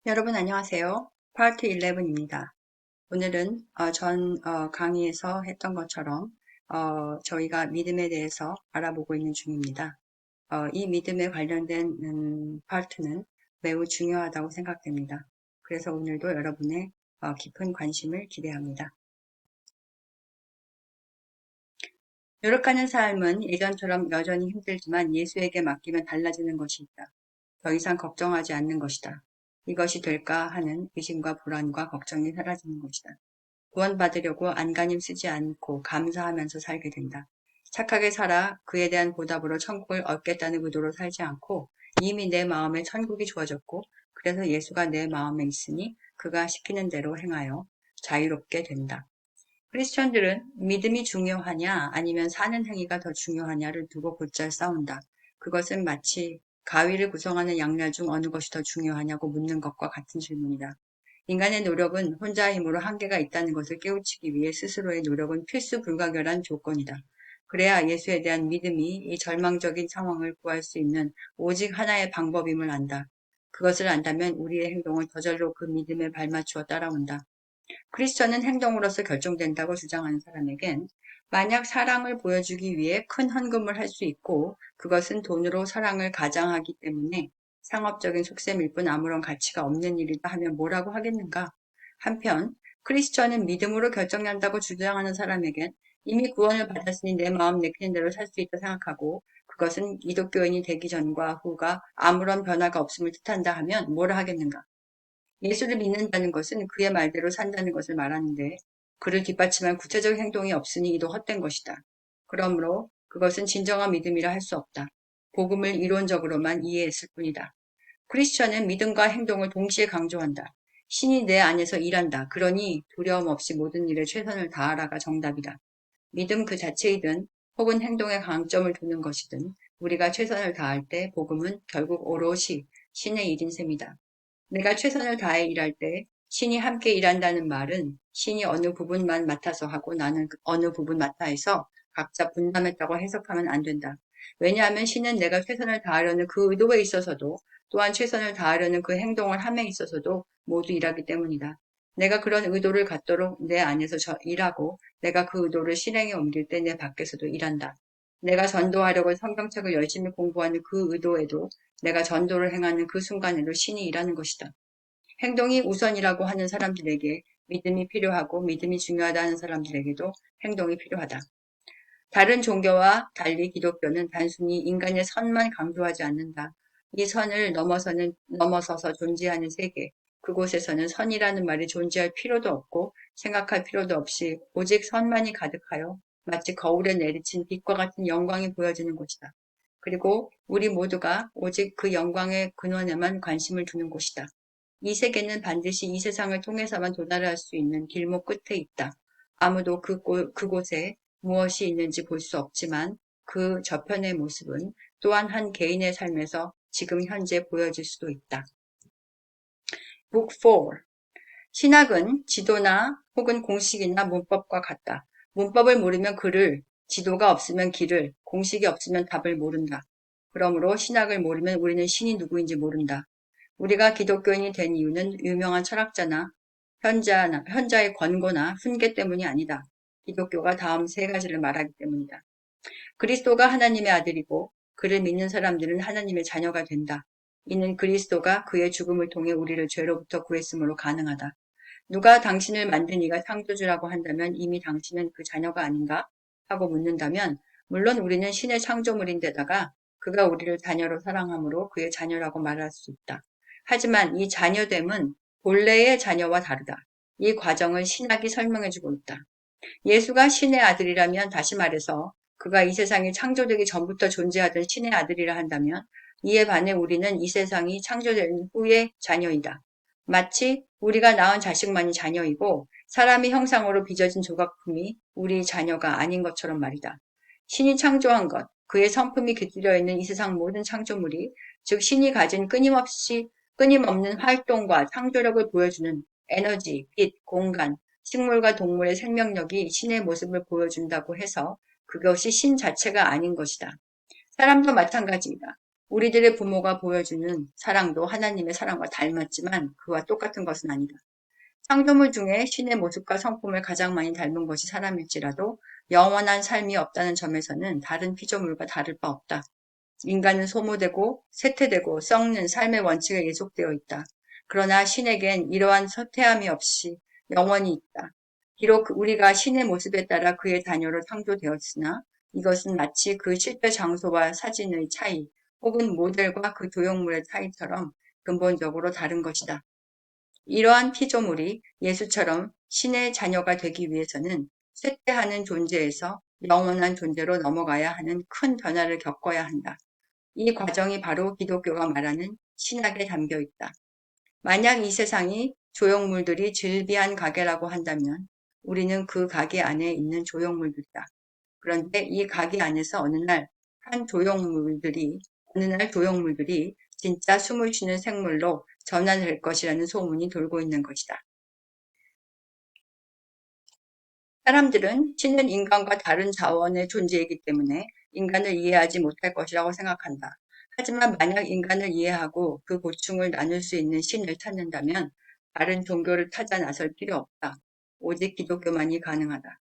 여러분 안녕하세요. 파트 11입니다. 오늘은 전 강의에서 했던 것처럼 저희가 믿음에 대해서 알아보고 있는 중입니다. 이 믿음에 관련된 파트는 매우 중요하다고 생각됩니다. 그래서 오늘도 여러분의 깊은 관심을 기대합니다. 노력하는 삶은 예전처럼 여전히 힘들지만 예수에게 맡기면 달라지는 것이 있다. 더 이상 걱정하지 않는 것이다. 이것이 될까 하는 의심과 불안과 걱정이 사라지는 것이다. 구원받으려고 안간힘 쓰지 않고 감사하면서 살게 된다. 착하게 살아 그에 대한 보답으로 천국을 얻겠다는 의도로 살지 않고 이미 내 마음에 천국이 주어졌고 그래서 예수가 내 마음에 있으니 그가 시키는 대로 행하여 자유롭게 된다. 크리스천들은 믿음이 중요하냐 아니면 사는 행위가 더 중요하냐를 두고 곧잘 싸운다. 그것은 마치 가위를 구성하는 양날 중 어느 것이 더 중요하냐고 묻는 것과 같은 질문이다. 인간의 노력은 혼자의 힘으로 한계가 있다는 것을 깨우치기 위해 스스로의 노력은 필수 불가결한 조건이다. 그래야 예수에 대한 믿음이 이 절망적인 상황을 구할 수 있는 오직 하나의 방법임을 안다. 그것을 안다면 우리의 행동은 저절로 그 믿음에 발맞추어 따라온다. 크리스천은 행동으로서 결정된다고 주장하는 사람에겐 만약 사랑을 보여주기 위해 큰 헌금을 할 수 있고 그것은 돈으로 사랑을 가장하기 때문에 상업적인 속셈일 뿐 아무런 가치가 없는 일이다 하면 뭐라고 하겠는가? 한편 크리스천은 믿음으로 결정난다고 주장하는 사람에겐 이미 구원을 받았으니 내 마음 내키는 대로 살 수 있다 생각하고 그것은 기독교인이 되기 전과 후가 아무런 변화가 없음을 뜻한다 하면 뭐라 하겠는가? 예수를 믿는다는 것은 그의 말대로 산다는 것을 말하는데 그를 뒷받침할 구체적 행동이 없으니 이도 헛된 것이다. 그러므로 그것은 진정한 믿음이라 할 수 없다. 복음을 이론적으로만 이해했을 뿐이다. 크리스천은 믿음과 행동을 동시에 강조한다. 신이 내 안에서 일한다. 그러니 두려움 없이 모든 일에 최선을 다하라가 정답이다. 믿음 그 자체이든 혹은 행동에 강점을 두는 것이든 우리가 최선을 다할 때 복음은 결국 오롯이 신의 일인 셈이다. 내가 최선을 다해 일할 때 신이 함께 일한다는 말은 신이 어느 부분만 맡아서 하고 나는 어느 부분 맡아 해서 각자 분담했다고 해석하면 안 된다. 왜냐하면 신은 내가 최선을 다하려는 그 의도에 있어서도 또한 최선을 다하려는 그 행동을 함에 있어서도 모두 일하기 때문이다. 내가 그런 의도를 갖도록 내 안에서 일하고 내가 그 의도를 실행에 옮길 때 내 밖에서도 일한다. 내가 전도하려고 성경책을 열심히 공부하는 그 의도에도 내가 전도를 행하는 그 순간에도 신이 일하는 것이다. 행동이 우선이라고 하는 사람들에게 믿음이 필요하고 믿음이 중요하다는 사람들에게도 행동이 필요하다. 다른 종교와 달리 기독교는 단순히 인간의 선만 강조하지 않는다. 이 선을 넘어서서 존재하는 세계, 그곳에서는 선이라는 말이 존재할 필요도 없고 생각할 필요도 없이 오직 선만이 가득하여 마치 거울에 내리친 빛과 같은 영광이 보여지는 곳이다. 그리고 우리 모두가 오직 그 영광의 근원에만 관심을 두는 곳이다. 이 세계는 반드시 이 세상을 통해서만 도달할 수 있는 길목 끝에 있다. 아무도 그곳에 무엇이 있는지 볼 수 없지만 그 저편의 모습은 또한 한 개인의 삶에서 지금 현재 보여질 수도 있다. Book 4. 신학은 지도나 혹은 공식이나 문법과 같다. 문법을 모르면 글을, 지도가 없으면 길을, 공식이 없으면 답을 모른다. 그러므로 신학을 모르면 우리는 신이 누구인지 모른다. 우리가 기독교인이 된 이유는 유명한 철학자나 현자의 권고나 훈계 때문이 아니다. 기독교가 다음 세 가지를 말하기 때문이다. 그리스도가 하나님의 아들이고 그를 믿는 사람들은 하나님의 자녀가 된다. 이는 그리스도가 그의 죽음을 통해 우리를 죄로부터 구했으므로 가능하다. 누가 당신을 만든 이가 창조주라고 한다면 이미 당신은 그 자녀가 아닌가? 하고 묻는다면 물론 우리는 신의 창조물인데다가 그가 우리를 자녀로 사랑함으로 그의 자녀라고 말할 수 있다. 하지만 이 자녀됨은 본래의 자녀와 다르다. 이 과정을 신학이 설명해주고 있다. 예수가 신의 아들이라면 다시 말해서 그가 이 세상이 창조되기 전부터 존재하던 신의 아들이라 한다면 이에 반해 우리는 이 세상이 창조된 후의 자녀이다. 마치 우리가 낳은 자식만이 자녀이고 사람의 형상으로 빚어진 조각품이 우리 자녀가 아닌 것처럼 말이다. 신이 창조한 것, 그의 성품이 깃들여 있는 이 세상 모든 창조물이 즉 신이 가진 끊임없는 활동과 창조력을 보여주는 에너지, 빛, 공간, 식물과 동물의 생명력이 신의 모습을 보여준다고 해서 그것이 신 자체가 아닌 것이다. 사람도 마찬가지이다. 우리들의 부모가 보여주는 사랑도 하나님의 사랑과 닮았지만 그와 똑같은 것은 아니다. 창조물 중에 신의 모습과 성품을 가장 많이 닮은 것이 사람일지라도 영원한 삶이 없다는 점에서는 다른 피조물과 다를 바 없다. 인간은 소모되고 쇠퇴되고 썩는 삶의 원칙에 예속되어 있다. 그러나 신에겐 이러한 쇠퇴함이 없이 영원히 있다. 비록 우리가 신의 모습에 따라 그의 자녀로 창조되었으나 이것은 마치 그 실제 장소와 사진의 차이 혹은 모델과 그 조형물의 차이처럼 근본적으로 다른 것이다. 이러한 피조물이 예수처럼 신의 자녀가 되기 위해서는 쇠퇴하는 존재에서 영원한 존재로 넘어가야 하는 큰 변화를 겪어야 한다. 이 과정이 바로 기독교가 말하는 신학에 담겨 있다. 만약 이 세상이 조형물들이 즐비한 가게라고 한다면 우리는 그 가게 안에 있는 조형물들이다. 그런데 이 가게 안에서 어느 날 조형물들이 진짜 숨을 쉬는 생물로 전환될 것이라는 소문이 돌고 있는 것이다. 사람들은 신은 인간과 다른 자원의 존재이기 때문에 인간을 이해하지 못할 것이라고 생각한다. 하지만 만약 인간을 이해하고 그 고충을 나눌 수 있는 신을 찾는다면 다른 종교를 찾아 나설 필요 없다. 오직 기독교만이 가능하다.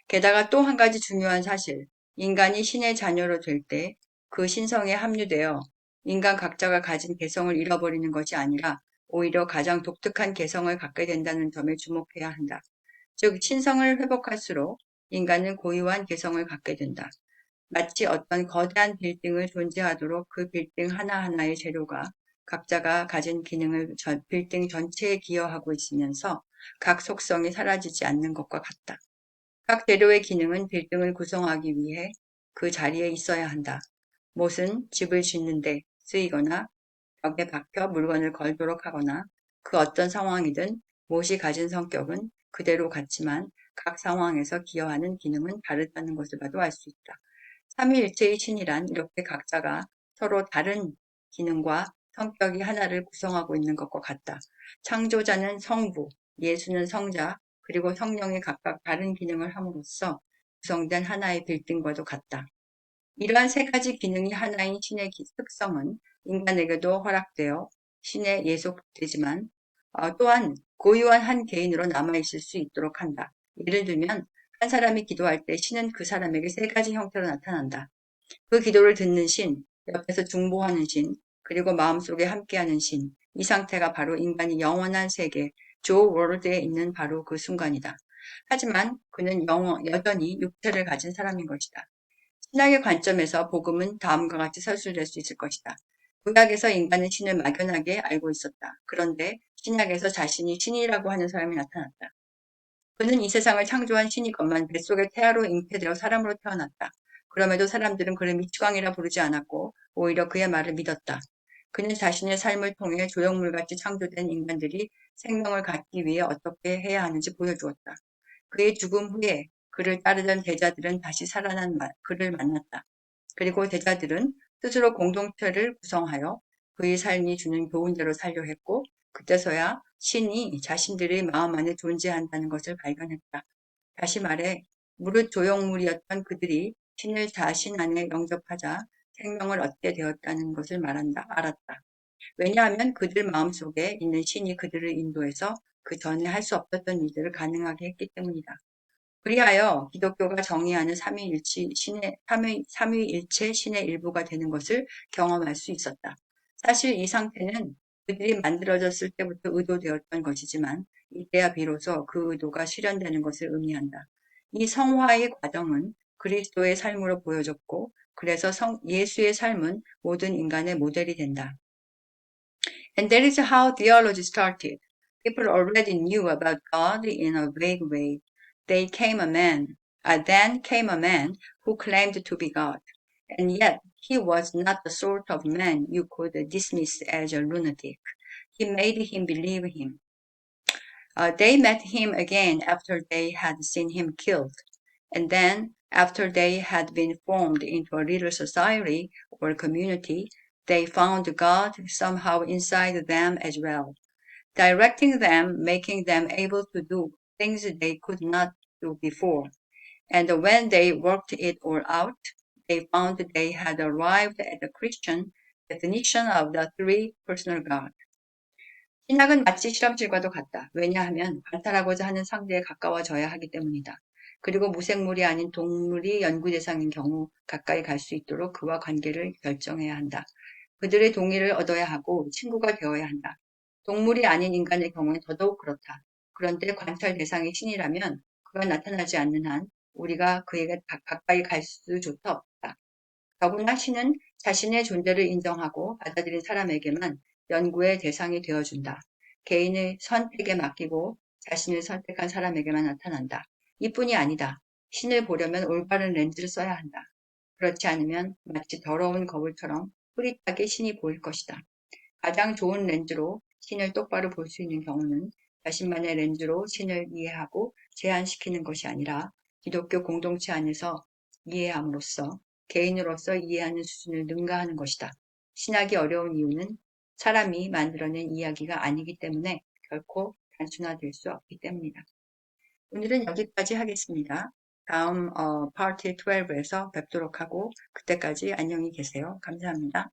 게다가 또 한 가지 중요한 사실, 인간이 신의 자녀로 될 때 그 신성에 합류되어 인간 각자가 가진 개성을 잃어버리는 것이 아니라 오히려 가장 독특한 개성을 갖게 된다는 점에 주목해야 한다. 즉, 신성을 회복할수록 인간은 고유한 개성을 갖게 된다. 마치 어떤 거대한 빌딩을 존재하도록 그 빌딩 하나하나의 재료가 각자가 가진 기능을 빌딩 전체에 기여하고 있으면서 각 속성이 사라지지 않는 것과 같다. 각 재료의 기능은 빌딩을 구성하기 위해 그 자리에 있어야 한다. 못은 집을 짓는 데 쓰이거나 벽에 박혀 물건을 걸도록 하거나 그 어떤 상황이든 못이 가진 성격은 그대로 같지만 각 상황에서 기여하는 기능은 다르다는 것을 봐도 알 수 있다. 삼위일체의 신이란 이렇게 각자가 서로 다른 기능과 성격이 하나를 구성하고 있는 것과 같다. 창조자는 성부, 예수는 성자, 그리고 성령이 각각 다른 기능을 함으로써 구성된 하나의 빌딩과도 같다. 이러한 세 가지 기능이 하나인 신의 특성은 인간에게도 허락되어 신에 예속되지만 또한 고유한 한 개인으로 남아있을 수 있도록 한다. 예를 들면 한 사람이 기도할 때 신은 그 사람에게 세 가지 형태로 나타난다. 그 기도를 듣는 신, 옆에서 중보하는 신, 그리고 마음속에 함께하는 신. 이 상태가 바로 인간이 영원한 세계, 조 월드에 있는 바로 그 순간이다. 하지만 그는 여전히 육체를 가진 사람인 것이다. 신학의 관점에서 복음은 다음과 같이 설술될 수 있을 것이다. 구약에서 인간은 신을 막연하게 알고 있었다. 그런데 신약에서 자신이 신이라고 하는 사람이 나타났다. 그는 이 세상을 창조한 신이건만 뱃속에 태아로 잉태되어 사람으로 태어났다. 그럼에도 사람들은 그를 미치광이라 부르지 않았고 오히려 그의 말을 믿었다. 그는 자신의 삶을 통해 조형물같이 창조된 인간들이 생명을 갖기 위해 어떻게 해야 하는지 보여주었다. 그의 죽음 후에 그를 따르던 제자들은 다시 살아난 그를 만났다. 그리고 제자들은 스스로 공동체를 구성하여 그의 삶이 주는 교훈대로 살려 했고 그때서야 신이 자신들의 마음 안에 존재한다는 것을 발견했다. 다시 말해 무릇 조형물이었던 그들이 신을 자신 안에 영접하자 생명을 얻게 되었다는 것을 알았다. 왜냐하면 그들 마음속에 있는 신이 그들을 인도해서 그 전에 할 수 없었던 일들을 가능하게 했기 때문이다. 그리하여 기독교가 정의하는 삼위일체 신의 일부가 되는 것을 경험할 수 있었다. 사실 이 상태는 그들이 만들어졌을 때부터 의도되었던 것이지만 이때야 비로소 그 의도가 실현되는 것을 의미한다. 이 성화의 과정은 그리스도의 삶으로 보여졌고 그래서 예수의 삶은 모든 인간의 모델이 된다. And that is how theology started. People already knew about God in a vague way. Then came a man who claimed to be God. And yet he was not the sort of man you could dismiss as a lunatic. He made him believe him. They met him again after they had seen him killed. And then, after they had been formed into a little society or community, they found God somehow inside them as well, directing them, making them able to do things they could not do before. And when they worked it all out, they found they had arrived at the Christian definition of the three personal God. 신학은 마치 실험실과도 같다. 왜냐하면 관찰하고자 하는 상대에 가까워져야 하기 때문이다. 그리고 무생물이 아닌 동물이 연구 대상인 경우 가까이 갈 수 있도록 그와 관계를 결정해야 한다. 그들의 동의를 얻어야 하고 친구가 되어야 한다. 동물이 아닌 인간의 경우엔 더더욱 그렇다. 그런데 관찰 대상이 신이라면 그가 나타나지 않는 한 우리가 그에게 가까이 갈 수조차 없다. 더구나 신은 자신의 존재를 인정하고 받아들인 사람에게만 연구의 대상이 되어준다. 개인의 선택에 맡기고 자신을 선택한 사람에게만 나타난다. 이뿐이 아니다. 신을 보려면 올바른 렌즈를 써야 한다. 그렇지 않으면 마치 더러운 거울처럼 흐릿하게 신이 보일 것이다. 가장 좋은 렌즈로 신을 똑바로 볼 수 있는 경우는 자신만의 렌즈로 신을 이해하고 제한시키는 것이 아니라 기독교 공동체 안에서 이해함으로써 개인으로서 이해하는 수준을 능가하는 것이다. 신학이 어려운 이유는 사람이 만들어낸 이야기가 아니기 때문에 결코 단순화될 수 없기 때문이다. 오늘은 여기까지 하겠습니다. 다음 파트 12에서 뵙도록 하고 그때까지 안녕히 계세요. 감사합니다.